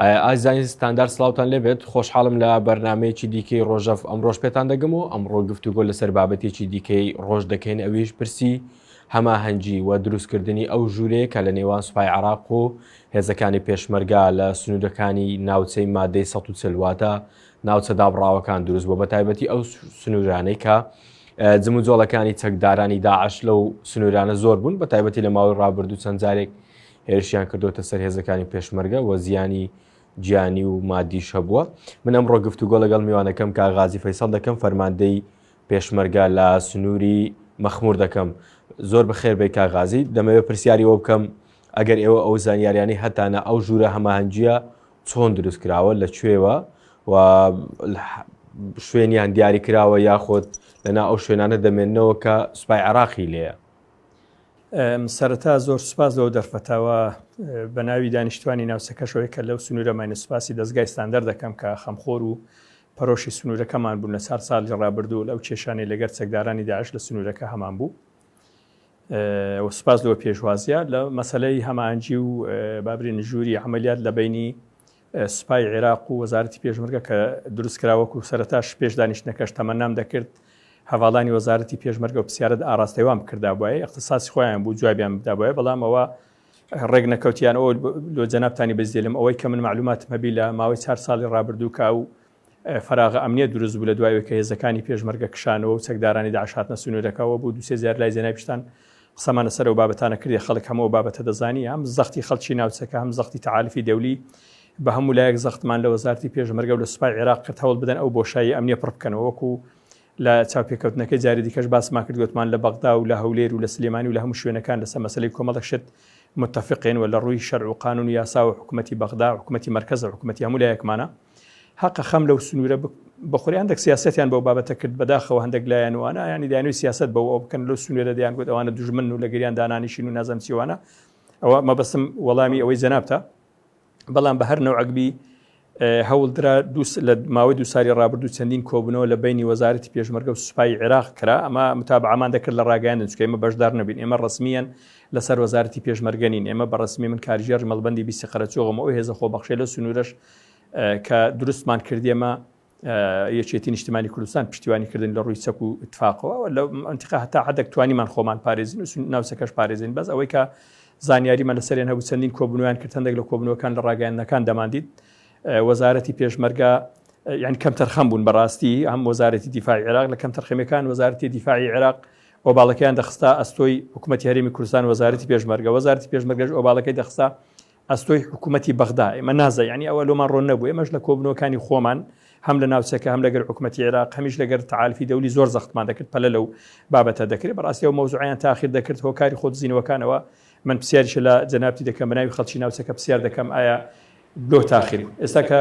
ئازانی ستاندار سلااوان لێبێت خۆشحاڵم لە بەرنمەیەکی دیکەی ڕۆژەف ئەمڕۆژ پێتان دەگەم و ئەمڕۆ گفتوگۆ لەسەر بابەتێکی دیکەی ڕۆژ دەکەین ئەویش پرسی هەماهەنگی و دروستکردنی ئەو ژوورەیە کە لە نێوان سوپای عێراق و هێزەکانی پێشمەرگا لە سنوورەکانی ناوچەی مادەی 140 واتە ناوچە دابڕاوەکان دروست بۆ بە تایبەتی ئەو سنوورانەی کە جم و جۆڵەکانی چەکدارانی داعش لەو سنوورانە زۆر بوون بە تایبەتی لە ماوەی ڕابردوو چەند جارێک هێرشیان کردوتە سەر هێزەکانی پێشمەرگە و زیانی گیانی و مادیش هەبووە. من ئەمڕۆ گفتوگۆ لەگەڵ میوانەکەم کاغازی فەیسەڵ دەکەم فەرماندەی پێشمەرگە لە سنووری مەخموور دەکەم. زۆر بەخێر بێ کاغازی دەمەوێت پرسیاری ئەوە بکەم ئەگەر ئێوە ئەو زانیاریانی هەتانە ئەو ژوورە هەماهەنگیە چۆن دروست کراوە لەکوێوە و شوێنیان دیاری کراوە یاخۆت لەنا ئەو شوێنانە دەمێننەوە کە سوپای عێراقی لێیە. سەرەتا زۆر سوپاس لەوە دەرفەتەوە بە ناوی دانیشتوانی ناوچەکەشەوەی کە لەو سنوورەمانە سوپاسی دەستگای ستاندەر دەکەم کە خەمخۆر و پەرۆشی سنوورەکەمان بوون لە 4 ساڵی ڕابردوو لەو کێشانەی لەگەر چەکدارانی داعش لە سنوورەکە هەمان بوو. سوپاس لەوە پێشوازیە لە مەسەلەی هەماهەنگی و بابرین ژووری عملیات لە بینی سوپای عێراق و وەزارەتی پێشمەرگە کە دروستکراوەکو سەرەتاش پێش دانیشتنەکەش تەمەنام دەکرد هەواڵانی وەزارەتی پێشمەرگە و پرسیارەت ئاراستەیوان بکردا بووە اختصاصی خۆیان بوو جوابیان بدا بووە بەڵام ئەوە ڕێک نەکەوتیان ئەوە لۆ جەنابتانی بەزیێلم ئەوەی کە من معلوماتم هەبی لە ماوەی 4 ساڵی ڕابردوو کا و فراغ ئەمنیەت دروست بوو لە دوایەوە کە هێزەکانی پێشمەرگە کشانەوە و چەکدارانی داعش هاتنە سنوورەکەەوە بوو 2 زیاد لای زێنای پشتان قسەمانە سەر و بابەتانە کردی خەڵک هەموو بابەتە دەزانی هەم زەختی خەڵکی ناوچەکە هەم زەختی تەعالیفی دەولی بە هەموو لایەک زەختمان لە وەزارەتی پێشمەرگە و لە سوپای عێراق کرد هەوڵ بدەن ئەو بۆشایی ئەمنیە پڕ بکەنەوە وەکو لە چاوپێکەوتنەکەی جاری دیکەش باسمان کرد گوتمان لە بەغدا و لە هەولێر و لە سلێمانی و لە هەموو شوێنەکان لەسەر مەسەلەی کۆمەڵێک شت متفقین و لە ڕووی شەرع و قانون و یاسا و حکوومەتی بەغدا و حکوومەتی مەرکەز و حکوومەتی هەموو لایەکمانە حەقە خەم لەو سنوورە بەخۆری هەندێک سیاسەتیان بەو بابەتە کرد بەداخەوە هەندێک لایەن وانە ینی دایانوی سیاست بەو ئەو بکەن لەو سنوورە دەیان گوت ئەوانە دوژمن و لە گریان دانانیشین و نازەم چیوانە ئەوە مەبەستم وەڵامی ئەوەی جەنابتە بەڵام بە هەر نەوعەکبی هەوڵدرا لە ماوەی 2 ساڵی ڕابردوو چەندین کۆبنەوە لە بینی وەزارەتی پێشمەرگە و سوپای عێراق کرا ئەمە متابعەمان دەکرد لە ڕاگەیاندن چکە ئێمە بەشدار نەبین ئێمە ڕسمیان لەسەر وەزارەتی پێشمەرگەنین ئێمە بە ڕسمی من کاریژێر مەڵبەندی بیستی قەرەچۆغم ئەوی هێزە خۆبەخشی لە سنوورەش کە دروستمان کردێمە یەکێتی نیشتیمانی کوردستان پشتیوانیکردن لە ڕووی چەک و اتفاقەوە لە منتیقە هەتا حدەک توانیمان خۆمان پارێزین و ناوچەکەش پارێزین بەس ئەوەی کە زانیاریمان لەسەریان هەبوو چەندین کۆبنەوەیان کرد هەندێک لە کۆبنەوەکان لە ڕاگەیاندنەکان دەماندید وەزارەتی پێشمەرگە یعنی کەم تەرخەم بوون بەڕاستی هەم وەزارەتی دیفاعی عێراق لە کەم تەرخەمەکان وەزارەتی دیفاعی عێراق ئۆباڵەکەیان دەخستا ئەستۆی حکوومەتی هەرێمی کوردستان وەزارەتی پێشمەرگە وەزارەتی پێشمەرگەش ئۆباڵەکەی دەخستا ئەستۆی حکوومەتی بەغدا ئێمە نازە یعنی ئەوە لۆمان ڕۆن نەبوو ئێمەش لە کۆبنەوەکانی خۆمان هەم لە ناوچەکە هەم لەگەر حکوومەتی عێراق هەمیش لەگەر تەعالیفی دەولی زۆر زەختمان دەکرد پەلە لەو بابەتە دەکرێت بەڕاستی ئەو مەوزوعیان تاخیر دەکرد هۆکاری خۆدزینەوەکانەوە من پرسیاریش لە جەنابتی دەکەم بە ناوی خەڵکی ناوچەکە پرسیار دەکەم ئایا بۆ تاخیر ئێستا کە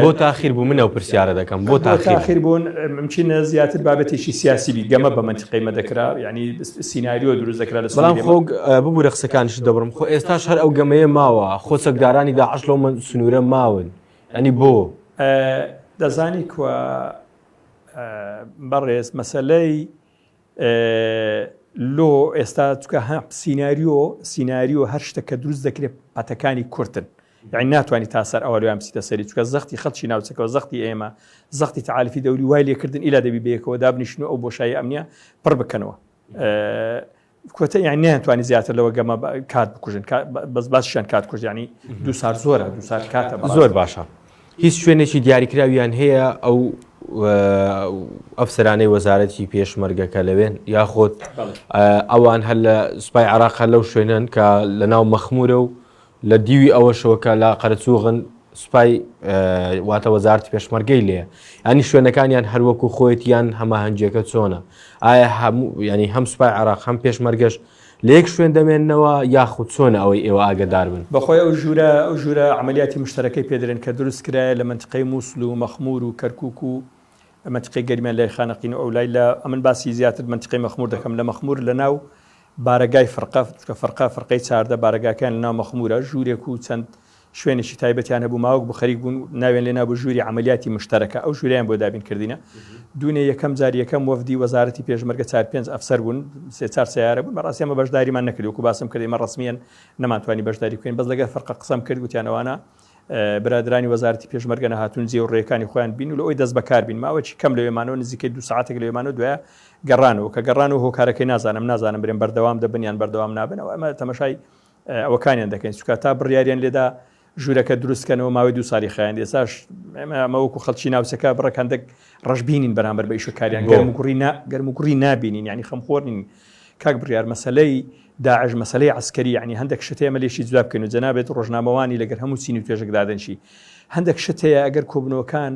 بۆ تاخیر بوو منەوە پرسیارە دەکەم بۆ تاخیر بوون ممکنە زیاتر بابەتێکی سیاسی بی گەمە بە منتیقەی مەدەکرا ینی سیناریۆ دروست دەکرا لە بەڵام خۆ ببوو لە قسەکانش دەبڕم خۆ ئێستاش هەر ئەو گەمەیە ماوە خۆ چەکدارانی داعش لەو سنوورە ماون ینی بۆ دەزانی کووە بەڕێز مەسەلەی لۆ ئێستا چکە سیناریۆ هەر شتەکە دروست دەکرێت پاتەکانی کورتن یعنی ناتوانانی تاسەر ئەوە لەیان بچیتە سەری چکە زەختی خەڵکی ناوچەکەەوە زەختی ئێمە زەختی تەعالیفی دەولی وای لێکردن ئیلا دەبی بەیەکەوە دابنیشن و ئەو بۆشایی ئەمنیە پڕ بکەنەوە کۆتە یان ناتوانانی زیاتر لەوە گەمە کات بکوژن بەسباسیان کات کوژ ینی 2 سال زۆرە 2 سال کاتە زۆر باشە هیچ شوێنێکی دیاریکراویان هەیە ئەو ئەفسەرانەی وەزارەتی پێشمەرگەکە لەوێن یاخۆت ئەوان هەر لە سوپای عێراق لەو شوێنن کە لە ناو مەخموورە و لە دیوی ئەوەشەوە کە لە قەرەچووغن سوپای واتە وەزارەتی پێشمەرگەی لێە ینی شوێنەکانیان هەروەکو خۆیەتیان هەماهەنگیەکە چۆنە ئایا هەموو ینی هەم سوپای عێراق هەم پێشمەرگەش لە یەک شوێن دەمێننەوە یاخود چۆنە ئەوەی ئێوە ئاگدار بن بەخۆی ئەو ژوورە عملیاتی مشتەرەکەی پێدرێن کە دروست کرایە لە منتیقەی مووسڵ و مەخموور و کەرکووک و منتیقەی گەرمیان لای خانەقین و ئەو لای لە ئەمن باسی زیاتر منتیقەی مەخموور دەکەم لە مەخموور لە ناو بارەگای فەرقەی چاردە بارەگاکان لە ناو مەخموورە ژوورێک و چەند شوێنێکی تایبەتیان هەبوو ماوەک بخەریک بوون ناوێن لێ نابوو ژووری عملیاتی مشتەرەکە ئەو ژووریان بۆ دابین کردینە دوونێ یەکەم جار یەکەم وەفدی وەزارەتی پێشمەرگە 4-5 ئەفسەر بوون 3-4 سیارە بوون بەڕاستی ئەمە بەشداریمان نەکرد وەکو باسم کرد ئێمە ڕسمیان نەماتوانی بەشداری بکەین بەس لەگەڵ فەرقە قسەم کرد گوتیانەوانە برادرانی وەزارەتی پێشمەرگە نەهاتوون جێوڕێەکانی خۆیان بین و لە ئەوی دەست بەکار بین ماوەی کەم لەوێمانەوە نزیکەی 2 ساعتێک لەوێمانەوە دوایە گەڕانەوە کە گەڕانەوە هۆکارەکەی نازانم برێن بەردەوام دەبنیان بەردەوام نابنەوە ئەمە تەمەشای ئەوەکانیان دەکەین سوکە تا بڕیاریان لێدا ژوورەکە دروستکەنەوە ماوەی 2 ساڵی خایان ئێساش ئەمەوەکو خەڵکی ناوچەکە بڕەکەندێک ڕژبینین بەرامبەر بە ئیشوکاریان گەرم و گوڕی نابینین ینی خەمخۆرنین کاک بڕیار مەسەلەی داعش مەسەلەی عسکەری ینی هەندێک شت هەیە مەلێشی جواب بکەین و جەنابێت ڕۆژنامەوانی لەگەر هەموو چین و توێژێکدادەنشی هەندێک شت هەیە ئەگەر کۆبنەوەکان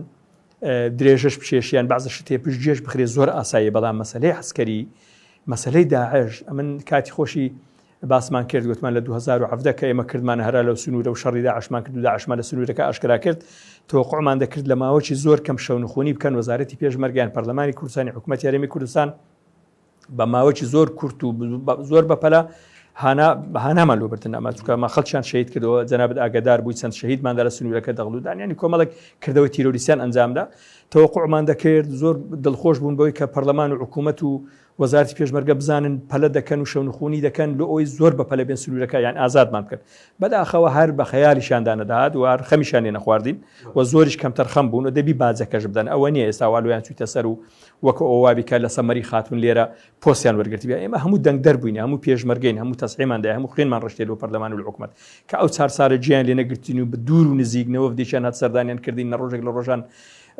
درێژەش بچێشیان بەعزە شتێ پشتگوێش بخرێ زۆر ئاسایی بەڵام مەسەلەی عسکەری مەسەلەی داعش ئەمن کاتی خۆشی باسمان کرد گوتمان لە 2017 کە ئێمە کردمانە هەرا لەو سنوورە و شەڕی داعشمان کرد و داعشمان لە سنوورەکە ئاشکرا کرد تەوەقوعمان دەکرد لە ماوەی زۆر کەم شەونخۆنی بکەن وەزارەتی پێشمەرگیان پەرلەمانی کوردستانی حکوومەت یاریمی کوردستان بە ماوەی زۆر کورت و زۆر بەپەلا هانامان لۆ بردن ئەمە چونکە ما خەڵکیان شەهید کردەوە جەنابەت ئاگادار بووی چەند شەهیدماندا لە سنوورەکە دەغڵودان ینی کۆمەڵێک کردەوەی تیرۆریستیان ئەنجامدا تەوەقوعمان دەکرد زۆر دڵخۆش بوون بەوەی کە پەرلەمان و حکوومەت و وەزارەتی پێشمەرگە بزانن پەلە دەکەن و شەونخوونی دەکەن لە ئەوی زۆر بە پەلە بێن سنوورەکە یان ئازادمان بکەن بەداخەوە هەر بە خەیالیشاندا نەداهات و هەر خەمیشان نەخواردین و زۆریش کەمتەر خەم بوون و دەبی باجەکەش بدەن ئەوە نییە ئێستا واڵۆیان چوویتە سەر و وەکو ئەووابیکە لە سەمەری خاتون لێرە پۆستیان وەرگرتی بێ ئێمە هەموو دەنگدەر بووین هەموو پێشمەرگەین هەموو تەسعیماندا هەموو خوێنمان ڕشتێت و پەرلەمان و حکوومەت کە ئەو 4 ساڵە گیان لێ نەگرتین و بە دوور و نزیکنەوە دیشان هات سەردانیان کردین نە ڕۆژێک لە ڕۆژان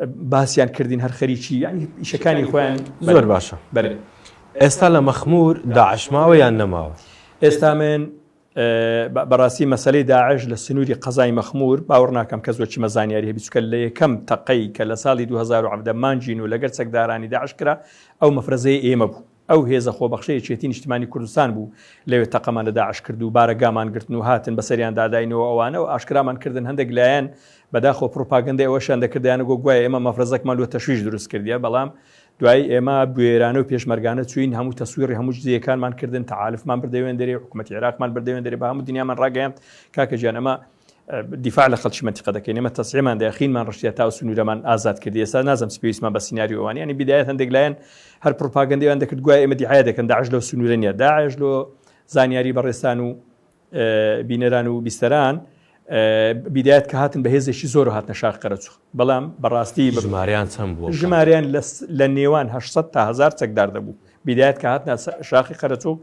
باسییان کردین هەر خەریکی ینی ئیشەکانی خۆیان زۆر باشە بەرێ ئێستا لە مەخمور داعشماوە یان نەماوە ئێستا من بەڕاستی مەسەلەی داعش لە سنووری قەزای مەخمور باوەڕ ناکەم کە زۆرچی مەزانیاری هەبی چکە لە یەکەم تەقەی کە لە ساڵی 2017 مانجین و لەگەر چەکدارانی داعش کرا ئەو مەفرەزەی ئێمە بوو ئەو هێزە خۆبەخشەی چێتی نیشتیمانی کوردستان بوو لەوێ تەقەمان لە داعش کرد و بارەگامان گرتن و هاتن بەسەریان داداینەوە ئەوانە و ئاشکرامان کردن هەندێک لایەن بەداخۆ پروپاگەندای ئەوەشان دەکردیانە گوایە ئێمە مەفرەزەکمان لۆ تەشویش دروست کردیە بەڵام دوای ئێمە بوێرانە و پێشمەرگانە چوین هەموو تەسویری هەموو جزیەکانمان کردن تعالفمان بردەوێن دەرێ حکوومەتی عێراقمان بردەوێن دەرێ بە هەموو دنیامان ڕاگەیان کاکە گیان ئەمە دیفاع لە خەڵکی منتیقە دەکەین ئێمە تەسعیمان داخینمان ڕشتیا تا سنوورەمان ئازاد کردی ئێستا نازم سپێویستمان بە سیناریۆوانی ینی بیدایەت هەندێک لایەن هەر پروپاگەندەیان دەکرد گوایە ئێمە دیحایە دەکەن داعش لەو سنوورە نیە داعش لۆ زانیاری بەڕێستان و بینەران و بیستەران بیدایەت کە هاتن بە هێزێکی زۆر هاتنە شاخ قەرەچوو بەڵام بەڕاستی ژماریان چەند بوو ژماریان لە نێوان 800 تا 1000 چەکدار دەبوو بیدایەت کە هاتنە شاخی قەرەچوو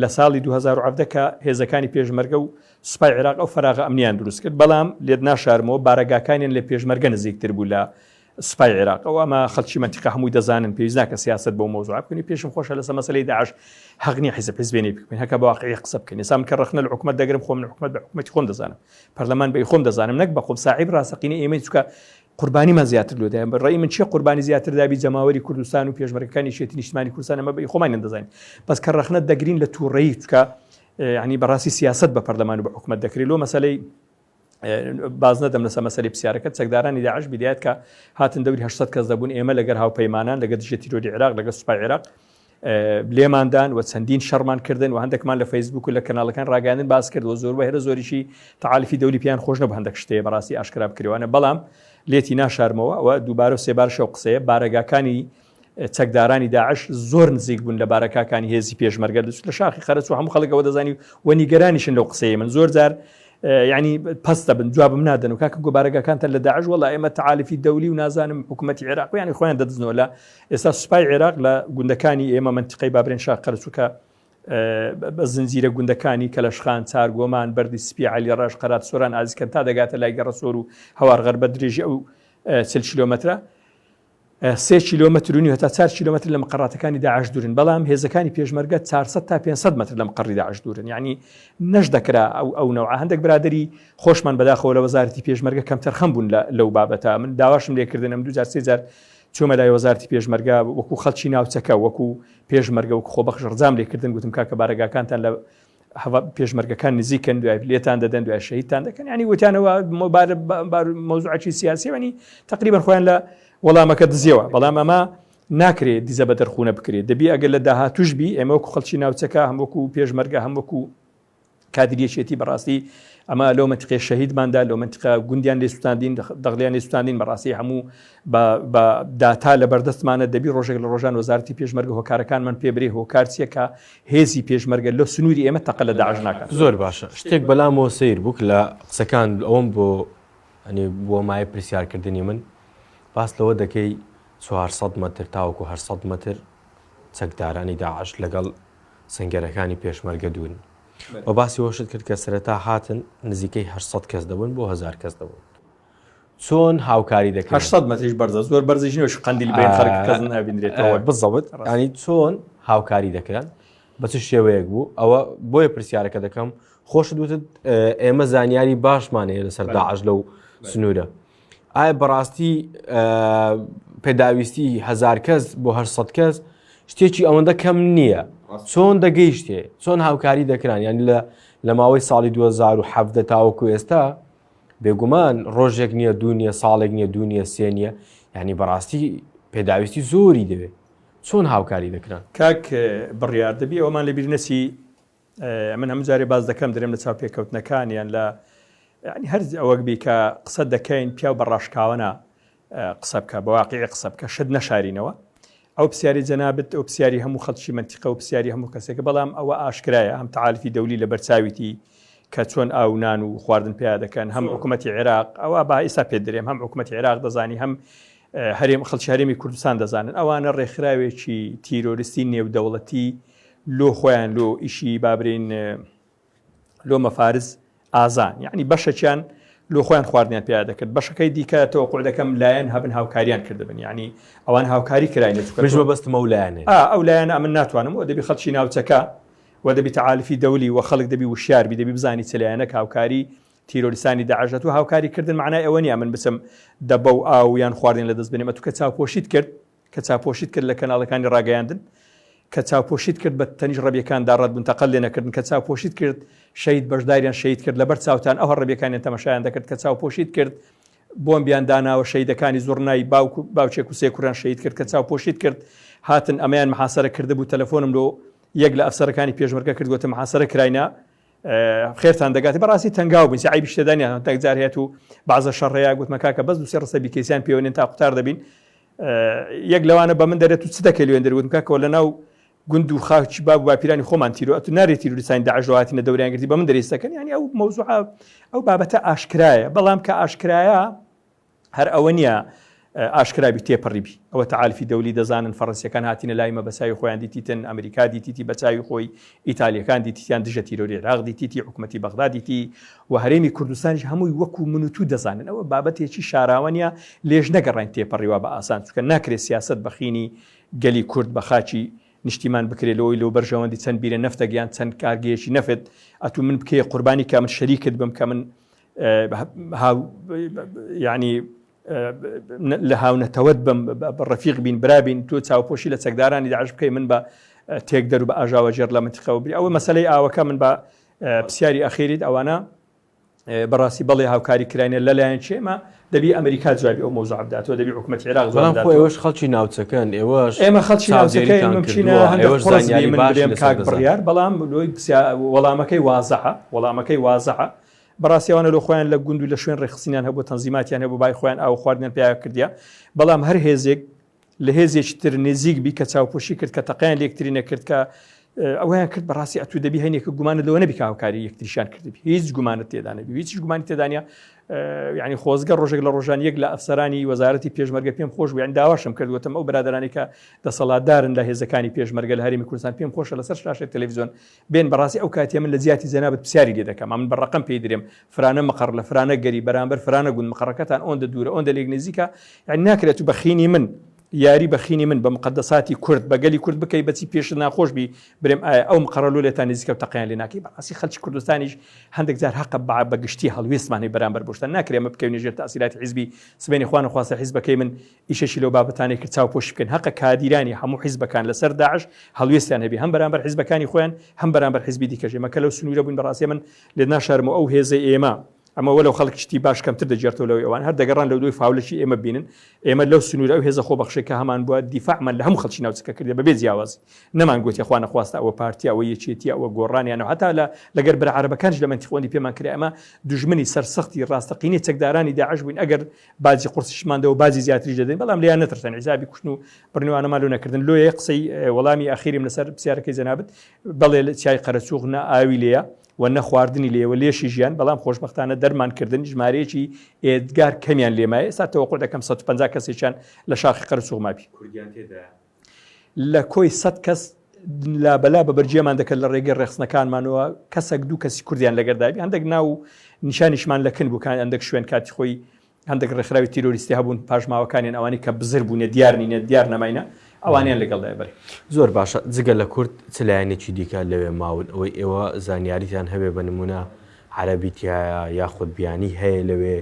لە ساڵی 2017 کە هێزەکانی پێشمەرگە و سوپای عێراق ئەو فەراغە ئەمنیان دروست کرد بەڵام لێت ناشارمەوە بارەگاکانیان لە پێشمەرگە نزیکتر بوو لە سوپای عێراق ئەو ئەمە خەڵکی منتیقە هەمووی دەزانن پێویست ناکە سیاست بۆ مۆزوع بکەنی پێشم خۆشە لەسەر مەسەلەی داعش حەق نییە حیزبێنی بکەین هەکە بە واقعی قسە بکەین ئێستا من کە ڕخنە لە حکوومەت دەگرم خۆم لە حکوومەت بە حکوومەتی خۆم دەزانم پەرلەمان بە خۆم دەزانم نەک بە خۆم ساحیب ڕاستەقینە ئێمە چووکە قوربانیمان زیاتر لۆ دەیان بەڕێی من چی قوربانی زیاتر دابی جەماوەری کوردستان و پێشمەرگەکانی شێتی نیشتیمانی کوردستان ئەمە بە خۆمان دەزانین بەس کە ڕخنە دەگرین لە تووڕەیی چووکە ینی بەڕاستی سیاست بە پەرلەمان و بە حکوومەت دەکرێت لۆ مەسەلەی باز نەدەم لەسەر مەسەلەی پرسیارەکە چەکدارانی داعش بیدایەت کە هاتن دەوری 800 کەس دەبوون ئێمە لەگەر هاوپەیمانان لەگەر دژە تیرۆری عێراق لەگەر سوپای عێراق لێماندان و چەندین شەڕمان کردن و هەندێکمان لە فەیسبوک و لە کەناڵەکان ڕاگەاندن باس کردەوە زۆر بە هێرە زۆریشی تعالیفی دەولی پیان خۆش نەبوو هەندێک شتەیە بەڕاستی ئاشکرا بکرێوانە بەڵام لێتی ناشارمەوە ئەوە دووبارە و سێبار شەو قسەیە بارەگاکانی چەکدارانی داعش زۆر نزیک بوون لە بارەکاکانی هێزی پێشمەرگە لە شاخی خەرەچ و هەموو خەڵکەوە دەزانی و نیگەرانیشن لەو قسەیە من زۆر جار ینی پەستە بن جوابم نادەن و کاکە گۆبارەگەکانتە لە داعش وڵا ئێمە تعالیفی دەولی و نازانم حکوومەتی عێراق و ینی خۆیان دەدزنەوە لە ئێستا سوپای عێراق لە گوندەکانی ئێمە منتیقەی بابرێن شاخ قەرەچووکە بە زنجیرە گوندەکانی کەلەشخان چار گۆمان بەردی سپی عەلی ڕەش قەرات سۆران ئازیکەن تا دەگاتە لای گەڕەسۆر و هەوارغەر بە درێژی ئەو 40 کیلۆمەترە 3 کیلۆمەتر و نیو هەتا 4 کیلۆمەتر لە مقڕاتەکانی داعش دوورن بەڵام هێزەکانی پێشمەرگە 400 تا 500 متر لە مقڕی داعش دوورن یعنی نەش دەکرا ئەو نەوع هەندێک برادری خۆشمان بەداخەوە لە وەزارەتی پێشمەرگە کەمتر خەم بوون لەو بابەتە من داواشم لێکردنم 2 3 جار چۆمە لای وەزارەتی پێشمەرگە وەکو خەڵکی ناوچەکە وەکو پێشمەرگە وەکو خۆبەخش ڕزام لێکردن گوتم کاکە بارەگاکانتان لە پێشمەرگەکان نزیکن دوای لێتان دەدەن دوای شەهیدتان دەکەن ینی وتیانەوە مۆزوعی سیاسی وانی تقریبا خۆیان لە وەڵامەکە دزیەوە بەڵام ئەمە ناکرێت دیزە بە دەرخونە بکرێت دەبی ئەگەر لە داهاتوش بی ئێمە وەکو خەڵکی ناوچەکە هەم وەکو پێشمەرگە هەم وەکو کادریەشێتی بەڕاستی ئەمە لەو منتیقەی شەهیدماندا لەو منتیقە گوندیان لێ سوتاندین دەغڵیان لێ سوتاندین بەڕاستی هەموو بە داتا لە بەردەستمانە دەبی ڕۆژێک لە ڕۆژان وەزارەتی پێشمەرگە هۆکارەکانمان پێبرێ هۆکار چیەکە هێزی پێشمەرگە لەو سنووری ئێمە تەقە لە داعش ناکات زۆر باشە شتێک بەلامەوە سیر بووک لە قسەکان ئەوم بۆ ئەنی بۆ مای پرسیارکردنی من باس لەوە دەکەی 400 متر تاوەکو 800 متر چەکدارانی داعش لەگەڵ سنگەرەکانی پێشمەرگە دوون بە باسی وەشت کرد کە سەرەتا هاتن نزیکەی 800 کەس دەبوون بۆ 1000 کەس دەبوون چۆن هاوکاری دەکەن 800 متریش بەرزە زۆر بەرزیژنەوە قندیل بین خەڵک کەس نابینرێتەوە بزەوت ینی چۆن هاوکاری دەکران بە چ شێوەیەک بوو ئەوە بۆیە پرسیارەکە دەکەم خۆشت وتت ئێمە زانیاری باشمانەیە لەسەر داعش لەو سنوورە ئایا بەڕاستی پێداویستی 1000 کەس بۆ 800 کەس شتێکی ئەوەندە کەم نییە چۆن دەگەیشتێ چۆن هاوکاری دەکران ینی لە ماوەی ساڵی 2017 تاوەکو ئێستا بێگومان ڕۆژێک نییە دوو نییە ساڵێک نییە دوو نییە سێ نییە یعنی بەڕاستی پێداویستی زۆری دەوێت چۆن هاوکاری دەکران کاک بڕیار دەبی ئەومان لە بیرنەسی من هەموو جارێ باز دەکەم دەرێم لە چاو پێکەوتنەکانیان لە ینی هەر ئەوەک بی کە قسە دەکەین پیا و بەڕاشکاوەنە قسە بکە بە واقعی قسە بکە شت نەشارینەوە ئەو پرسیاری جەنابەت ئەو پرسیاری هەموو خەڵکی منتیقە و پرسیاری هەموو کەسێکە بەڵام ئەوە ئاشکرایە هەم تەعالیفی دەولی لە بەرچاویتی کە چۆن ئاو نان و خواردن پێیا دەکەن هەم حکوومەتی عێراق ئەوە با ئێستا پێ دەرێم هەم حکوومەتی عێراق دەزانی هەم هەرێم خەڵکی هەرێمی کوردستان دەزانن ئەوانە ڕێکخراوێکی تیرۆریستی نێودەوڵەتی لۆ خۆیان لۆ ئیشی بابرین لۆ مەفارز ئازان یعنی بەشەکیان لۆ خۆیان خواردنیان پێیا دەکرد بەشەکەی دیکە تەوەقوع دەکەم لایەن هەبن هاوکاریان کردبن یعنی ئەوان هاوکاری کراینێت بەستمە و لایەنێ ئەو لایەنە من ناتوانم و دەبی خەڵکی ناوچەکە و دەبی تەعالیفی دەولی و خەڵک دەبی وشیاربی دەبی بزانی چ لایەنە هاوکاری تیرۆریسانی داعشەت و هاوکاری کردن معنای ئەوە نیە من بچم دەبە و ئاویان خواردن لە دەست بنێمە تو کە چاوپۆشیت کرد کە چاوپۆشیت کرد لە کەناڵەکانی ڕاگەیاندن کە چاوپۆشیت کرد بە تەنیش ڕەبیەکاندا ڕەت تەقەل لێ نەکردن کە چاوپۆشیت کرد شەید بەشداریان شەید کرد لەبەر چاوتان ئەو ڕەبیەکانیان تەماشایان دەکرد کە چاوپۆشیت کرد بۆمبیان داناوە شەیدەکانی زۆرنای باوچێک و سێ کوڕیان شەید کرد کە چاوپۆشیت کرد هاتن ئەمەیان محاسەرە کردبوو تەلەفۆنم لۆ یەک لە ئەفسەرەکانی پێشمەرگە کردوتە محاسەرە کراینە خێرتان دەگاتی بەڕاستی تەنگاو بن عیبی شتێدانیان تەکجار هەیەت و بەعزە شەڕەیە گوتمە کاکە بەس دووسێ ڕستە بیکەسیان پێوەنێن تا قوتار دەبین یەک لەوانە بە من دەرێت و چ دەکەی لێن دەروتم کاکەوە لەناو گوند و خاچی باب و باپیرانی خۆمان تیرۆ ئەتو نارێت تیرۆریسانی داعش هاتینە دەوریان گرتی بە من دەرێستەکەن ینی ئەو مەوزوع ئەو بابەتە ئاشکرایە بەڵام کە ئاشکرایە هەر ئەوە نییە ئاشکرابی تێپەڕیبی ئەوە تەعالیفی دەولی دەزانن فەڕەنسیەکان هاتینە لای مەبەساوی خۆیان دیتیتن ئەمریکا دیتیتی بەچاوی خۆی ئیتالیەکان دیتیان دژە تیرۆری عێراق دیتیتی حکوومەتی بەغدا دیتی و هەرێمی کوردستانیش هەمووی وەکو من و تو دەزانن ئەوە بابەتێکی شاراوە لێژ نەگەڕین تێپەڕیوە بە ئاسان چونکە ناکرێت سیاست بەخینی گەلی کورد بە خاچی نیشتیمان بکرێت لەوەی لەو بەرژەوەندی چەند بیرە نەفتەگەیان چەند کارگەیەکی نەفت ئەتو من بکەیە قوربانی کە من شەریکت بم کە من ینی لە هاونەتەوەت بم ڕەفیق بین برابین تۆ چاوپۆشی لە چەکدارانی داعش بکەی من بە تێک دەرو بە ئاژاوە جێر لە منتیقەوە بری ئەوە مەسەلەی ئاوەکە من بە پرسیاری ئەخیریت ئەوانە بەڕاستی بەڵێ هاوکاری کراینە لەلایەن چێمە دەبی ئەمریکا جوابی ئەو مۆزوع بداتەوە دەبی حکوومەتی عێراق بەڵام ئێوەش خەڵکی ناوچەکەن ئێمە خەڵکی ناوچەکەی ممکنە هەندێک قڕزی من برێم کاک بڕیار بەڵام وەڵامەکەی وازەحە بەڕاستیەوانە لە خۆیان لە گوند و لە شوێن ڕێخستنیان هەبوو تەنزیماتیان هەبوو بای خۆیان ئاو خواردنیان پێیا کردیا بەڵام هەر هێزێک لە هێزێکی تر نزیک بی کە چاوپۆشی کرد کە تەقیان لێکتری نەکرد کە ئەویان کرد بەڕاستی ئەتو دەبی هەینێکە گومانە لەوە نەبی هاوکاری یەکتریشان کردبی هیچ گومانت تێدا نەبی هیچ گومانی تێدانە یعنی خۆزگە ڕۆژێک لە ڕۆژان یەک لە ئەفسەرانی وەزارەتی پێشمەرگە پێم خۆش بوو یعنی داواشم کردوتم ئەو برادرانی کە دەسەڵاتدارن لە هێزەکانی پێشمەرگە لە هەرێمی کوردستان پێم خۆشە لەسەر شاشەی تەلەڤیزیۆن بێن بەڕاستی ئەو کاتێ من لە زیاتی جەنابەت پرسیاری لێ دەکەم من بەڕقم پێی درێم فرانە مەقڕ لە فرانە گەری بەرامبەر فرانە گوند مەقڕەکەتان ئەوەندە دوورە ئەوەندە لێک نزیکە یعنی ناکرێت و بەخینی من یاری بەخینی من بە مقدساتی کورد بەگەلی کورد بکەی بەچی پێش ناخۆش بی برێم ئەو مقڕلو لێتان نزیکە و تەقیان لێ ناکەی بەڕاستی خەڵکی کوردستانیش هەندێک جار حەق بەگشتی هەڵوێستمانی بەرامبەر بۆشتن ناکرێمە بکەین ژێر تەسیراتی حیزبی سبەینی خوانە خواستە حیزبەکەی من ئیشەشی لەو بابەتانەی کرد چاوپۆشی بکەن حەقە کادیرانی هەموو حیزبەکان لەسەر داعش هەڵوێستیان هەبی هەم بەرامبەر حیزبەکانی خۆیان هەم بەرامبەر حیزبی دیکەژێ مەکە لەو سنوورە بووین بەڕاستی من لێ ناشارمەوە ئەو هێزە ئێمە ئەمە وەلو خەڵک شتی باش کەمتر دەجێتەوە لەوەی ئەوان هەر دەگەڕان لەو دوی فاولەی ئێمە بینن ئێمە لەو سنوورە ئەو هێزە خۆ بەخشێکە هەمان بووە دیفاعمان لە هەموو خەڵکی ناوچەکە کردێ بەبێ جیاوازی نەمان گوتی خوانە خواستە ئەوە پارتی ئەوە یەکێتی ئەوە گۆڕانیانەوە هەتا لەگەر برە عەرەبەکانش لە منتیقەوەندی پێمان کرد ئەمە دوژمنی سەرسەختی ڕاستەقینی چەکدارانی داعش بووین ئەگەر باجی قورسیشماندەوە باجی زیاتری دەدەین بەڵام لیان نەترسن حیزابی کوشتن و بڕنیوانەمان لێ نەکردن لۆیە قسەی وەڵامی ئاخیریم لەسەر پرسیارەکەی جەنابەت بەڵێ چای قەرەچوغ نە ئاوی لێیە و نەخواردنی لێوە لێشی ژیان بەڵام خۆشبەختانە دەرمانکردن ژمارەیەکی ئێدگار کەمیان لێمایە ئێستا تەوەقع دەکەم 150 کەسێکیان لە شاخی قەرچ و مابی لە کۆی 100 کەس لا بەلا بە بەرجێمان دەکەن لە ڕێگەی ڕێخستنەکانمانەوە کەسێک دوو کەسی کوردیان لەگەردابی هەندێک ناو نیشانیشمان لەکن بووکان هەندێک شوێن کاتی خۆی هەندێک ڕێکخراوی تیرۆریستی هەبوون پاشماوەکانیان ئەوانی کە بزر بوونە دیار نینە دیار نەماینە ئەوانیان لەگەڵدای بەری زۆر باشە جگە لە کورد چلایەنێکی دیکە لەوێ ماون ئەوەی ئێوە زانیاریتان هەبێ بە نمونە عەرەبیتیایە یاخود بیانی هەیە لەوێ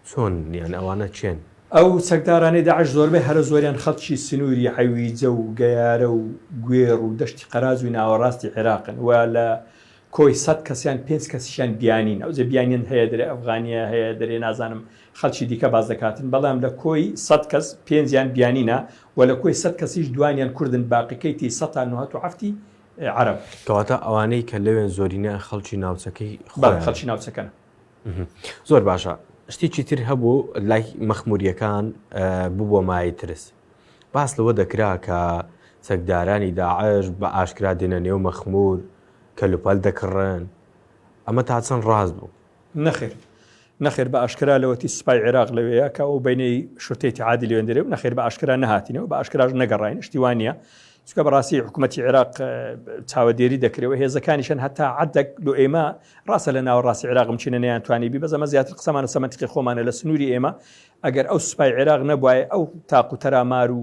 چۆن یان ئەوانە چێن ئەو چەکدارانەی داعش زۆربەی هەرە زۆریان خەڵکی سنووری حەویجە و گەیارە و گوێڕ و دەشتی قەراز و ناوەڕاستی عێراقن و لە کۆی 100 کەسیان 5 کەسیشان بیانین ئەو بیانیان هەیە دەرێ ئەفغانیە هەیە دەرێ نازانم خەڵکی دیکە باز دەکاتن بەڵام لە کۆی 100 کەس 5یان بیانینە و لە کۆی 100 کەسیش دوانیان کوردن باقیکەیتی 197 عەرەب کەواتە ئەوانەی کە لەوێن زۆرینە خەڵکی ناوچەکەی خەڵکی ناوچەکەن زۆر باشە شتێکی تر هەبوو لای مەخموریەکان بوو بۆ مای ترس باس لەوە دەکرا کە چەکدارانی داعش بە ئاشکرا دێنە نێو مەخمور کەلوپەل دەکڕن ئەمە تا چەند ڕاست بوو نەخێر بە ئاشکرا لەوەتی سوپای عێراق لەوەیە کە ئەو بینەی شورتێتی عادی لێوێن دەرێ و نەخێر بە ئاشکرا نەهاتینەوە بە ئاشکراژ نەگەڕین شتیوانە چکە بەڕاستی حکوومەتی عێراق چاوەدێری دەکرێەوە هێزەکانیشان هەتا عەدەک لۆ ئێمە ڕاستە لە ناوەڕاستی عێراق بچینە نەیانتوانی بی بەزەمە زیاتر قسەمانە سەمەنتیقی خۆمانە لە سنووری ئێمە ئەگەر ئەو سوپای عێراق نەبوایە ئەو تاق و تەرامار و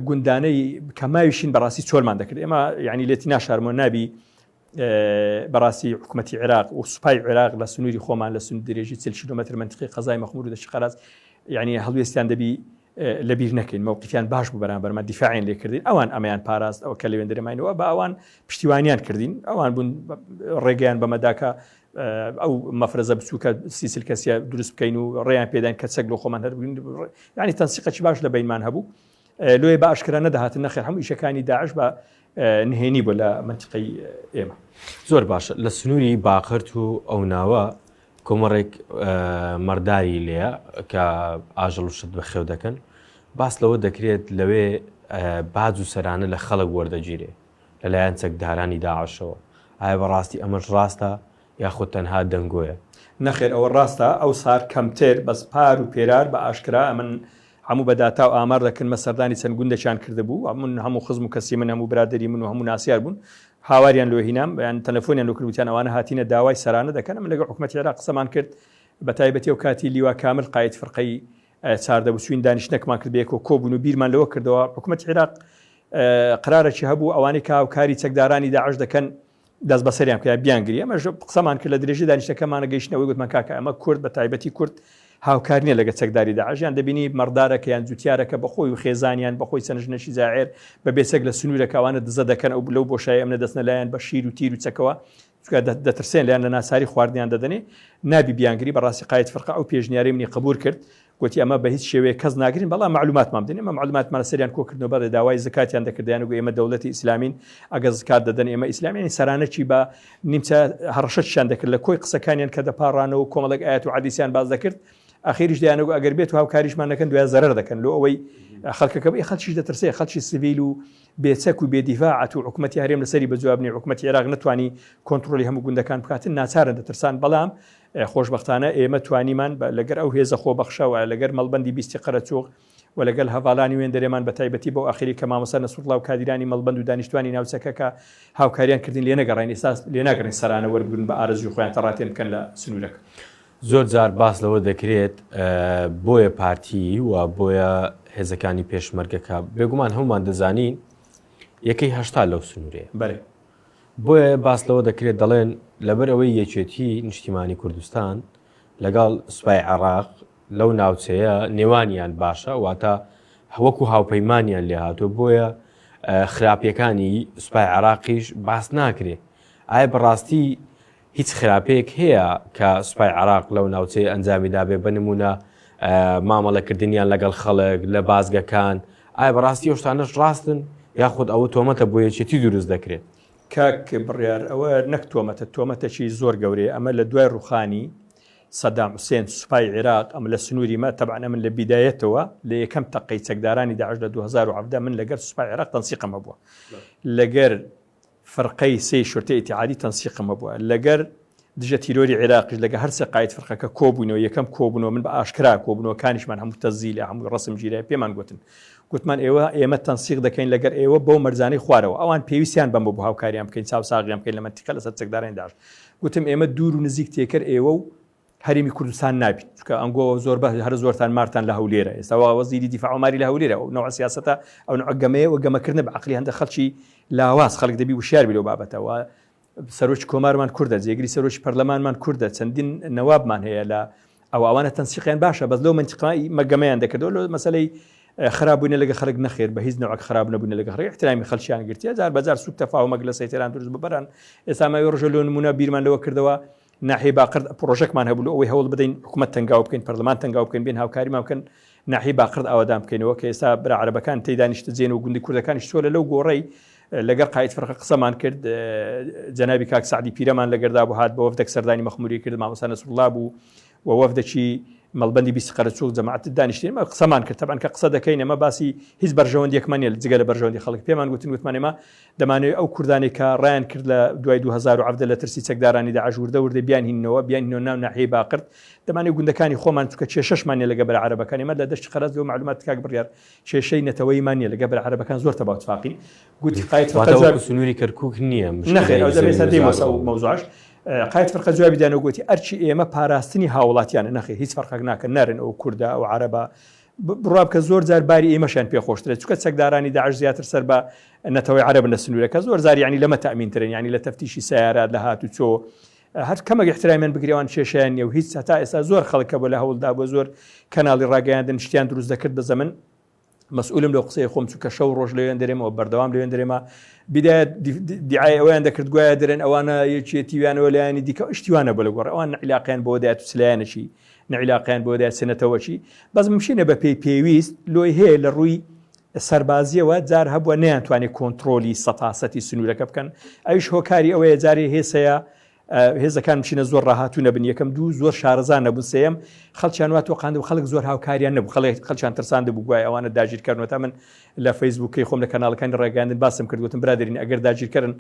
گوندانەی کەماویشین بەڕاستی چۆلمان دەکرد ئێمە یعنی لێتی ناشارمەوە نابی بەڕاستی حکوومەتی عێراق و سوپای عێراق لە سنووری خۆمان لە سنوور درێژی 40 کیلومتر منطقی قەزای مەخمور و دەشتی قەراز یعنی هەڵوێستیان دەبی لەبیر نەکەین مووقفیان باش بوو بەرامبەرمە دیفاعیان لێ کردین ئەوان ئەمەیان پاراست ئەوە کە لەوێن دەرەماینەوە بە ئەوان پشتیوانیان کردین ئەوان بوون ڕێگەیان بەمەداکە ئەو مەفرەزە بچووکە سیسل کەسیە دروست بکەین و ڕێیان پێدان کە چەک لە خۆمان هەربووین یعنی تەنسیقەی باش لە بینمان هەبوو لێ بە ئاشکرا نەداهاتن نەخێر هەموو ئیشەکانی داعش بە نهێنی بۆ لە منطقەی ئێمە زۆر باشە لە سنووری باقرت و ئەو ناوە کۆمەڕێک مەرداری لێە کە ئاژەڵ و شت بەخێو دەکەن باس لەوە دەکرێت لەوێ باج و سەرانە لە خەڵک وەردەگیرێ لەلایەن چەکدارانی داعشەوە ئایا بەڕاستی ئەمەش ڕاستە یاخود تەنها دەنگۆیە نەخێر ئەوە ڕاستە ئەو سار کەمتر بەس پار و پێرار بە ئاشکرا ئەمن هەموو بەداتا و ئامار دەکەن مەسەردانی چەند گوندێکیان کردبوو من هەموو خزم و کەسی من هەموو برادری من و هەموو ناسیار بوون هاواریان لۆ هینام یان تەلەفۆنیان لۆ کردوتیان ئەوانە هاتینە داوای سەرانە دەکەن من لەگەڵ حکوومەتی عێراق قسەمان کرد بە تایبەتی و کاتی لیوا کامل قایت فرقەی چاردە بچوین دانیشتنەکمان کرد بەیەکەوە کۆبوون و بیرمان لەوە کردەوە حکوومەتی عێراق قرارێکی هەبوو ئەوانەی کاری چەکدارانی داعش دەکەن دەست بەسەریان کە بیانگری ئەمەش قسەمان کرد لە درێژی دانیشتەکەمانە گەیشتنەوەی گوتمان کاکە ئەمە کورد بە تایبەتی کورد هاوکار نیە لەگە چەکداری داعشیان دەبینی مەردارەکە یان جوتیارەکە بەخۆی و خێزانیان بەخۆی سەرنجنەشی زاعێر بە بێچەک لە سنوورەکەوانە دزە دەکەن ئەو لەو بۆشای ئەمنە دەستنە لایەن بە شیر و تیر و چەکەوە دەترسێن لیان لە ناساری خواردنیان دەدەنێ نابی بیانگری بەڕاستی قایت فرقە ئەو پێشنیاری منی قبول کرد گوتی ئەمە بە هیچ شێوەیە کەس ناگرین بەڵام معلوماتمان بدەین ئەمە معلوماتمان سەریان کۆکردنەوە بەڵێ داوای زکاتیان دەکردیان و ئێمە دەوڵەتی ئیسلامین ئەگە زکات دەدەن ئێمە ئیسلامیانی سەرانەکی بە نیمچە هەڕەشەتشان دەکرد لە کۆی قسەکانیان کە دەپاڕانەوە کۆمەڵک ئاەت و حەدیثیان باز دەکرد ئاخریش دەیانەوە ئەگەر بێت و هاوکاریشمان نەکەن دوای زەرەر دەکەن لۆ ئەوەی خەڵکەکە خەڵکیش دەترسێ خەڵکی سیڤیل و بێچەک و بێدیفاعەت و حکوومەتی هەرێم لەسەری بەجوابنی حکوومەتی عێراق نتوانی کۆنتترۆلی هەموو گوندەکان بکاتن ناچارن دەترسان بەڵام خۆشبەختانە ئێمە توانیمان لەگەر ئەو هێزە خۆبەخشەوە لەگەر مەڵبەندی بیستی قەرەچۆغ و لەگەل هەواڵانی وێن دەرێمان بە تایبەتی بۆ ئاخری کە مامۆستا نەسوڵڵا و کادیرانی مەڵبەند و دانیشتوانی ناوچەکە کە هاوکاریان کردین لێ نەگەڕین ئێستا لێ ناگەڕین سەرانە وەربگرن بە ئارەزوی خۆیان تەڕاتێن بکەن لە سنوورەکە زۆر جار باس لەوە دەکرێت بۆیە پارتی و بۆیە هێزەکانی پێشمەرگەکە بێگومان هەمومان دەزانین یەکەی هەشتا لەو سنوورێ بەێ بۆیە باس لەوە دەکرێت دەڵێن لەبەر ئەوەی یەکێتی نیشتیمانی کوردستان لەگەڵ سوپای عێراق لەو ناوچەیە نێوانیان باشە واتە وەکو هاوپەیمانیان لێ هاتووە بۆیە خراپیەکانی سوپای عێراقیش باس ناکرێت ئایا بەڕاستی هیچ خراپەیەک هەیە کە سوپای عێراق لەو ناوچەیە ئەنجامیدا بێ بنمونە مامەڵەکردنیان لەگەڵ خەڵک لە بازگەکان ئایا بەڕاستی ئەو شتانەش ڕاستن یاخود ئەوە تۆمەتە بۆ یەکێتی دروست دەکرێت کاک بڕیار ئەوە نەک تۆمەتەکی زۆر گەورەیە ئەمە لە دوای ڕوخانی سەدام حوسێن سوپای عێراق ئەم لە سنووری مە تەبعا من لە بیدایەتەوە لە یەکەم تەقەی چەکدارانی داعش لە 2010 من لەگەر سوپای عێراق تەنسیقەمە بووە لەگەر فەرقەی سێ شورتە ئیتیحادی تەنسیقمە بووە لەگەر دژە تیرۆری عێراقیش لەگە هەر سێ قایت فەرقەکە کۆبوونەوە یەکەم کۆبوونەوە من بە ئاشکرا کۆبوونەوەکانیشمان هەموو تەزیلە هەموو ڕسم ژیرای پێمان گوتمان ئێمە تەنسیق دەکەین لەگەر ئێوە بۆ مەرزانەی خوارەوە ئەوان پێویستیان بەم بۆ هاوکاریان بکەین چاوساغیان بکەین لە منتیقە لەسەر چەکدارانی داعش گوتم ئێمە دوور و نزیک تێکەر ئێوە و هەرێمی کوردستان نابیت چونکە ئەنگۆ زۆر بە هەر زۆرتان مارتان لە هەولێرە ئێستا وەزیری دیفاع عماری لە هەولێرە و نوع سیاسەتە ئەو نوع گەمەیە و گەمەکردنە بە عەقلی هەندێک خەڵکی لاواز خەڵک دەبی وشیار بێ لەو بابەتەوە سەرۆکی کۆمارمان کوردە جێگری سەرۆکی پەرلەمانمان کوردە چەندین نەوابمان هەیە لە ئەوانە تەنسیقیان باشە بەس لەو منتیقای مەگەمەیان دەکردەوە لە مەسەلەی خراببووینە لەگە خەڵک نەخێر بە هیچ نوعک خراب نەبوون لەگە خەڵک احترامی خەڵکیان گرتیا جار بەجار سوک تەفاومەک لە سەیتێران دروست ببەران ئێستا ماوەی ڕۆژە لۆ نمونە بیرمان لەوە کردەوە ناحیە باقرد پرۆژێکمان هەبوو ئەوەی هەوڵ بدەین حکوومەت تەنگاو بکەین پەرلەمان تەنگاو بکەین بین هاوکاریمان بکەن ناحیە باقرد ئاوادان بکەینەوە کە ئێستا برا عەرەبەکان تێیدا نیشتەجێن و گوندی کوردەکانیش چۆلە لەو گۆڕەی لەگەر قایت فەرقە قسەمان کرد جەنابی کاک سعدی پیرەمان لەگەردا بوو هات بە وەفدێک سەردانی مەخموری کرد مامۆستا نەسروڵڵا بوو و وەفدێکی مەڵبەندی بیست قەرەچوو جەماعەت دانیشتین قسەمان کرد تەبەن کە قسە دەکەین ئەمە باسی هیچ بەرژەوەندیەکمان نیە جگە لە بەرژەوەندی خەڵک پێمان گوتمان ئێمە دەمانێت ئەو کوردانی کە ڕایان کرد لە دوای 2017 لە ترسی چەکدارانی داعش وردە بیان هینەوە ناو ناحیەی باقرد دەمانێت گوندەکانی خۆمان چونکە کێشەشمانە لەگە بەر عەرەبەکان ئێمە لە دەشتی قەرەز و معلومات کاک بڕیار کێشەی نەتەوەیمانە لەگە بەر عەرەبەکان زۆر تەباوتفاقین گوتی قایت سنووری کەرکووک نییە نەخێر ئەو دەبێت دێمەسە و مەوزوعش قایت فەرقە جوابی دانەگوتی ئەرچی ئێمە پاراستنی هاوڵاتیانە نەخێ هیچ فەرقێک ناکەن نارن ئەو کوردە ئەو عەرەبە بڕاب کە زۆر جار باری ئێمەشان پێخۆشترێت چونکە چەکدارانی داعش زیاتر سەر بە نەتەوەی عەرەب لە سنوورەکە زۆر زار یعنی لەمە تەئمینترن یعنی لە تەفتیشی سیارات لە هاتوچۆ هەر کەمێک احترامیان بگریەوەن کێشیان نیە و هیچ هەتا ئێستا زۆر خەڵکە بۆ لە هەوڵدا بۆ زۆر کەناڵی ڕاگەیاندن شتیان دروست دەکرد بە زەمن مەسئولم لەو قسەی خۆم چونکە شەو ڕۆژ لەوێن دەرێمەوە بەردەوام لەوێن دەرێمە بداية دعاية وين ذكرت جوا درن أوانا يشتيوان ولا يعني ديك اشتيوانا بلا جوا أوانا علاقين بودات سلانة شيء نعلاقين بودات سنة توشي بس مشينا ببي ويست لو هي للروي السربازية وزار هبوا نيان تواني كنترولي سطاسة سنورة كان أيش هو كاري أو يزاري هي سيا هێزەکان بچینە زۆر ڕاهاتوو نەبن یەکەم دوو زۆر شارەزان نەبوون سێم خەڵکیان وا تۆقاند و خەڵک زۆر هاوکاریان نەبوو خەڵکیان ترسان دەبوو گوای ئەوانە داگیرکردن تا من لە فەیسبووکی خۆم لە کەناڵەکانی ڕێگەاندن باسم کردوتم برادرین ئەگەر داگیرکردن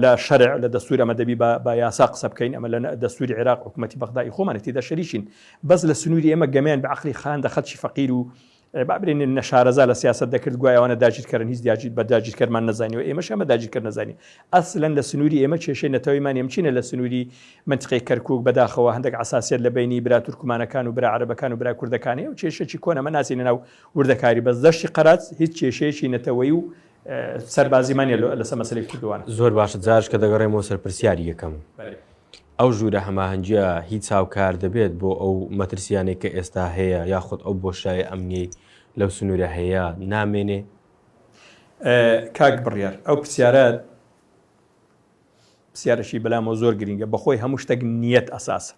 لە شەرع لە دەستور ئەمە دەبی بە یاسا قسە بکەین ئەمە لە دەستوری عێراق حکوومەتی بەغدای خۆمان تێدا شەریکین بەس لە سنووری ئێمە گەمیان بە عەقلی خاندە خەڵکی فەقیر و بابرین نشارەزا لە سیاست دەکرد گوای ئەوانە داگیرکردن هیچ بە داگیرکردمان نەزانیوە ئێمەش ئەمە داگیرکرد نەزانی ئەسڵەن لە سنووری ئێمە کێشەی نەتەوەیمان ئەمچینە لە سنووری منتقەی کەرکووک بەداخەوە هەندێک حساسیت لە بینی برا تورکمانەکان و برا عەرەبەکان و برا کوردەکانی و کێشەی کۆنە ئەمە ناسینە ناو وردەکاری بەس دەشتی قەرات هیچ کێشەیەکی نەتەوەی و سەربازیمانە لەسەر مەسەلەی کوردوانە زۆر باشە جارش کە دەگەڕێمەوە سەر پرسیاری یەکەم ئەو ژوورە هەماهەنگیە هیچ هاوکار دەبێت بۆ ئەو مەترسیانێک کە ئێستا هەیە یاخود ئەو بۆشای ئەمنی لەو سنوورە هەیە نامێنێ کاک بڕیار ئەو پرسیارەشی بەلامەوە زۆر گرینگە بەخۆی هەموو شتێک نیەت ئەساسە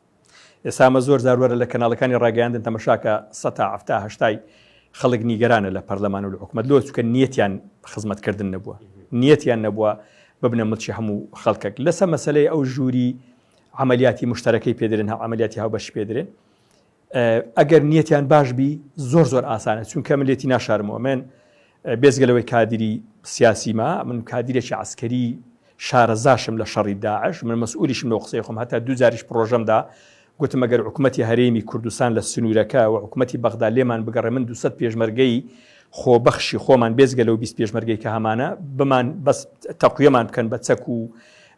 ئێسامە زۆر زاروەرە لە کەناڵەکانی ڕاگەیاندن تەمەشاکە 170 خەڵک نیگەرانە لە پەرلەمان و لە حکوومەت لۆ چونکە نیەتیان خزمەتکردن نەبووە نیەتیان نەبووە ببنە مڵکی هەموو خەڵکێک لەسەر مەسەلەی ئەو ژووری عملیاتی مشتەرەکەی پێدرێن عملیاتی هاوبەش پێدرێن ئەگەر نیەتیان باش بی زۆر ئاسانە چونکە ملێتی ناشارمەوە من بێزگەلەوەی کادری سیاسیما من کادیرێکی عسکەری شارەزاشم لە شەڕی داعش من مەسئولیشم لەو قسەی خۆم هەتا دوو جاریش پرۆژەمدا گوتم ئەگەر حکوومەتی هەرێمی کوردستان لە سنوورەکە و حکوومەتی بەغدا لێمان بگەڕێ من 200 پێشمەرگەی خۆبەخشی خۆمان بێزگە لەو 20 پێشمەرگەی کە هەمانە بمان بەس تەقویەمان بکەن بە چەک و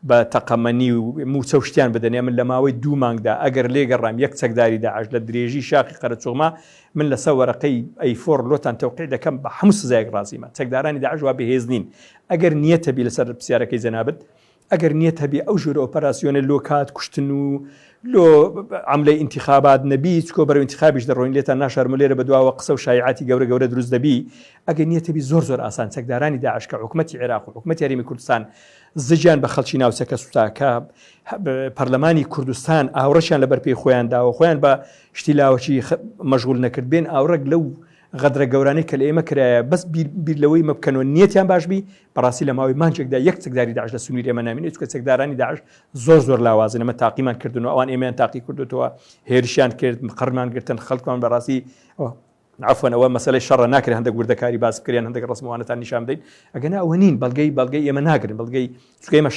بە تەقەمەنی و موچەوشتیان بدەنێ من لە ماوەی 2 مانگدا ئەگەر لێگەڕام یەک چەکداری داعش لە درێژی شاقی قەرەچۆغما من لەسەر وەرەقەی ئەیفۆر لۆتان تەوقیع دەکەم بە هەموو سزایەک ڕازیمە چەکدارانی داعش وا بەهێز نین ئەگەر نیەتە بی لەسەر پرسیارەکەی جەنابەت ئەگەر نیەتە بی ئەو ژۆرە ئۆپەراسیۆنە لۆکات کوشتن و لۆ عەملەی ئینتیخابات نەبی چکۆ بەرەو ئینتیخابیش دەڕۆین لێتان ناشارمە لێرە بەدواوە قسە و شایعاتی گەورە دروست دەبی ئەگەر نیەتە بی زۆر ئاسان چەکدارانی داعش کە حکوومەتی عێراق و حکوومەتی هەرێمی کوردستان زجیان بە خەڵکی ناوچەکە سوتاکە پەرلەمانی کوردستان ئاوڕەشیان لەبەر پێی خۆیان داوە خۆیان بە شتی لاوەکی مەشغول نەکرد بێن ئاوڕەک لەو غەدرە گەورانەی کە لە ئێمە کرایە بەس بیر لەوەی مەبکەنەوە نیەتیان باش بی بەڕاستی لە ماوەی مانجێکدا یەک چەکداری داعش لە سنووری ئێمە نامێنێت چونکە چەکدارانی داعش زۆر لاوازن ئەمە تاقیمان کردنەوە ئەوان ئێمەیان تاقی کردوتەوە هێرشیان کرد قڕمان گرتن خەڵکمان بەڕاستی عفوا ئەوە مەسەلەی شەڕە ناکرێت هەندێک وردەکاری باس بکریان هەندێک ڕسموانەتان نیشان بدەین ئەگەنا ئەوە نین بەڵگەی ئێمە ناگرن بەڵگەی چکەمە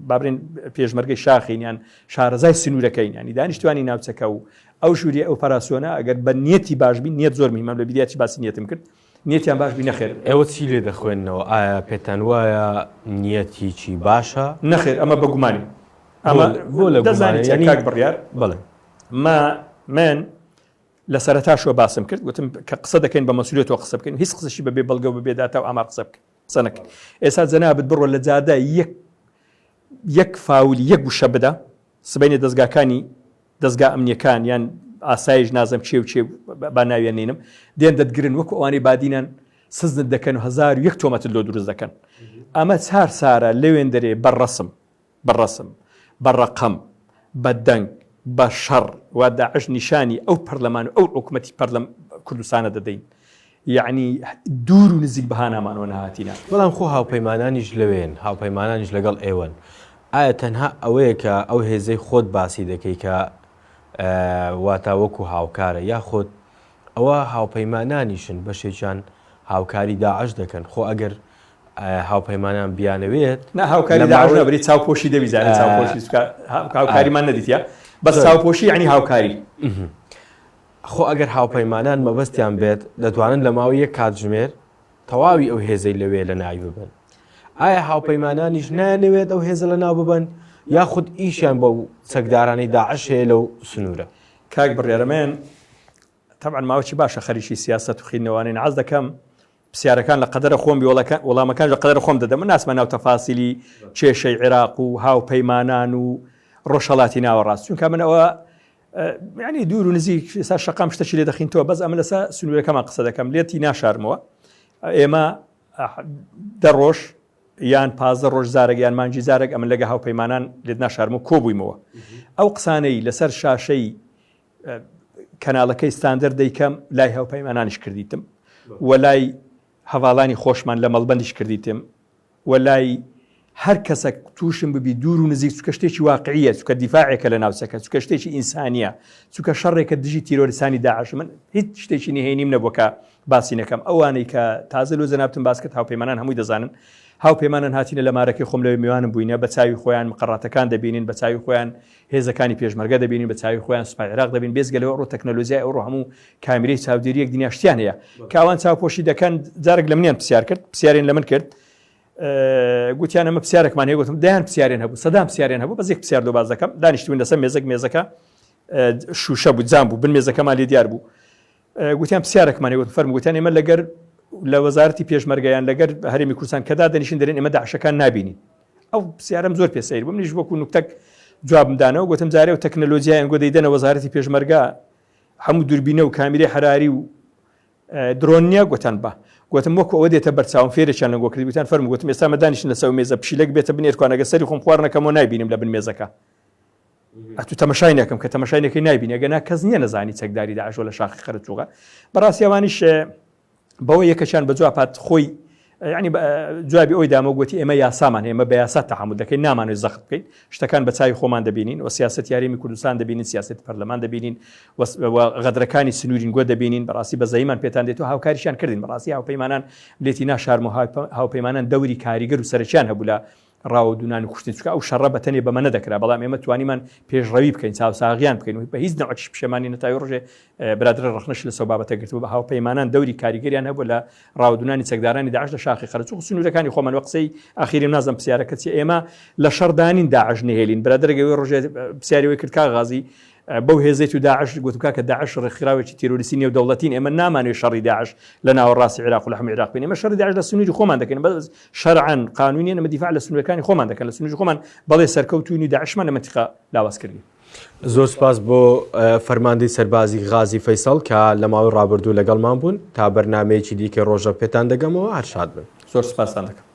بابرین پێشمەرگەی شاخینیان شارەزای سنوورەکەین ینی دانیشتوانی ناوچەکە و ئەو ژووری ئەو پاراسۆنە ئەگەر بە نیەتی باشبی نیەت زۆر میهمە لە بیداتی باسی نیەتم کرد نیەتیان باشبی نەخێر ئێوە چی لێ دەخوێنەوە ئایا پێتان وایە نیەتی چی باشە نەخێر ئەمە بەگومانی ئەمە بۆ لە دەزانانی کاک بڕیار بڵێ من لە سەرەتاشەوە باسم کرد گوتم کە قسە دەکەین بە مەسئولیتەوە قسە بکەین هیچ قسەشی بەبێ بەڵگە و بەبێ داتا و ئامار قسە نەکەین ئێستا جەنابەت بڕۆ لە جادە یەک فاولی یەک گوشە بدە سبەینە دەستگاکانی دەستگا ئەمنیەکان یان ئاسایش نازم چێ و چێ با ناوێنینم دێن دەتگرن وەکو ئەوانەی بادینان سزن دەکەن و 1001 تۆمەتر لۆ دروست دەکەن ئەمە چار سارە لەوێن دەرێ بەڕەسم بەڕەقەم بە دەنگ بە شەڕ وا داعش نیشانی ئەو پەرلەمان و ئەو حکومەتی کوردستانە دەدەین یعنی دوور و نزیک بەهانامانەوە نهاتینە بەڵام خۆ هاوپەیمانانیش لەوێن هاوپەیمانانیش لەگەڵ ئێوەن ئایا تەنها ئەوەیە کە ئەو هێزەی خۆت باسی دەکەی کە واتە وەکو هاوکارە یاخۆت ئەوە هاوپەیمانانیشن بەشێکیان هاوکاری داعش دەکەن خۆ ئەگەر هاوپەیمانان بیانەوێت نا هاوکاری داعش نەبێت چاوپۆشی دەبیزانێت چاوپۆشی هاوکاریمان نەدیتە بەس چاوپۆشی یعنی هاوکاری خۆ ئەگەر هاوپەیمانان مەبەستیان بێت دەتوانن لە ماوەی یەک کاتژمێر تەواوی ئەو هێزەی لەوێ لە ناوی ببن ئایا هاوپەیمانانیش نانەوێت ئەو هێزە لە ناو ببن یاخود ئیشیان بەو چەکدارانی داعش هەیە لەو سنوورە کاک بڕێرەمێن طبعا ماوەی باشە خەریکی سیاست و خینەوانین عاز دەکەم پرسیارەکان لە قەدەرە خۆم وەڵامەکان لە قەدەرە خۆم دەدەم من ناسمە ناو تەفاسیلی کێشەی عێراق و هاوپەیمانان و ڕۆژهەڵاتی ناوەڕاست چونکە من ئەوە ینی دوور و نزیک سا شەقام شتەی لێ دەخینەوە بەس ئەمە لەسا سنوورەکەمان قسە دەکەم لێتی ناشارمەوە ئێمە دەڕۆژ یان 15 ڕۆژ زارێک یان مانجی زارێک ئەمە لەگە هاوپەیمانان لێت ناشارمەوە کۆبوویمەوە ئەو قسانەی لەسەر شاشەی کەناڵەکەی ستاندەر دەیکەم لای هاوپەیمانانیش کردیتم و لای هەواڵانی خۆشمان لە مەڵبەندیش کردیتم و لای هەر کەسێک تووشم ببی دوور و نزیک چکە شتێکی واقعیە چکە دیفاعێکە لە ناوچەکە چکە شتێکی ئینسانیە چکە شەڕێکە دژی تیرۆریسانی داعش من هیچ شتێکی نهێنیم نەبووە کە باسی نەکەم ئەوانەی کە تازە لۆ زەنابتم باس کرد هاوپەیمانان هەمووی دەزانن هاوپەیمانان هاتینە لە مارەکەی خۆم لەوێ میوانم بووینە بە چاوی خۆیان مقڕاتەکان دەبینین بە چاوی خۆیان هێزەکانی پێشمەرگە دەبینین بە چاوی خۆیان سوپای عێراق دەبین بێزگەلەوە ڕۆ تەکنەلۆژیای ئەوڕۆ هەموو کامێرەی چاودێریەک دنیاشتیان هەیە کاوان چاوپۆشی دەکەن جارێک لە منیان پرسیار کرد پرسیارێن لە من کرد گوتیان ئەمە پرسیارێکمان هەیە گوتم دەیان پرسیارێن هەبوو سەدام پرسیارێن هەبوو بەس یەک پرسیار دۆ باز دەکەم دانیشتوین لەسەر مێزەکە شوشە بوو جام بوو بن مێزەکەمان لێ دیار بوو گوتیان پرسیارێکمان هەیە گوتم فەرموو گوتیان ئێمە لەگەر لە وەزارەتی پێشمەرگەیان لەگەر هەرێمی کوردستان کەدا دەنیشن دەرێن ئێمە داعشەکان نابینین ئەو پرسیارم زۆر پێسەیر بوو منیش وەکو نوکتەک جوابم دانەوە گوتم جارێ و تەکنەلۆژیایان گۆ دەیدەنە وەزارەتی پێشمەرگە هەموو دووربینە و کامیرەی حراری و درۆنیە گوتان بە گوتم وەکو ئەوە دێتە بەرچاوم فێرێکیان لە گۆکردی گوتیان فەرموو گوتم ئێستا مەدانیشن لەسەر مێزە پشیلەک بێتە بنێرکوانەگە سەری خۆم خواردنەکەمەوە نایبینم لە بن مێزەکە ئەتو تەمەشای نەکەم کە تەمەشای نەکەی نایبینی ئەگەنا کەس نییە نەزانی چەکداری داعش لە شاخی خەرچووغە بەڕاستی ئەوانیش بەوە یەکەشان بە جوابات خۆی ینی جوابی ئەوی دامەگوتی ئێمە یاسامان ئێمە بە یاسا تەحمل دەکەین نامانوێت زەخت بکەین شتەکان بە چاوی خۆمان دەبینین و سیاست یاریمی کوردستان دەبینین سیاست پەرلەمان دەبینین غەدرەکانی سنوورین گۆ دەبینین بەڕاستی بە زەیمان پێتان دێت و هاوکاریشان کردین بەڕاستی هاوپەیمانان لێتی ناشارم و هاوپەیمانان دەوری کاریگەر و سەرچیان هەبوو لە ڕاوەدونان و کوشتن چکە ئەو شەڕە بەتەنێ بەمە نەدەکرا بەڵام ئێمە توانیمان پێشڕەوی بکەین چاوساغیان بکەین و بە هیچ نەوەچ پشەمانی نەتاوی ڕۆژێ برادرە ڕخنەش لە سەو بابەتە گرتووە بە هاوپەیمانان دەوری کاریگەریان هەبوو لە ڕاوەدونانی چەکدارانی داعش لە شاخی خەرچوو و سنوورەکانی خۆمان وە قسەی ئاخیری نازم پرسیارەکە چی ئێمە لە شەڕدانین داعش نهێلین برادرەگەوێ ڕۆژێ پرسیاریەوەی کرد کاغازی بەو هێزەی و داعش گوتوکە کە داعش ڕێکخراوێکی تیرۆریستی نێودەوڵەتین ئێمە نامانوێت شەڕی داعش لە ناوەڕاستی عێراق و لە هەموو عێراق بین ئێمە شەڕی داعش لە سنووری خۆمان دەکەین بەس شەرعەن قانونیان ئەمە دیفاع لە سنوورەکانی خۆمان دەکەن لە سنووری خۆمان بەڵێ سەرکەوتووی داعشمان لە منتیقە لاواز کردین زۆر سپاس بۆ فەرماندەی سەربازی غازی فەیسەڵ کە لە ماوەی ڕابردوو لەگەڵمان بوون تا بەرنامەیەکی دیکە ڕۆژە پێتان دەگەمەوە هەر شاد بن زۆر سپاسان دەکەم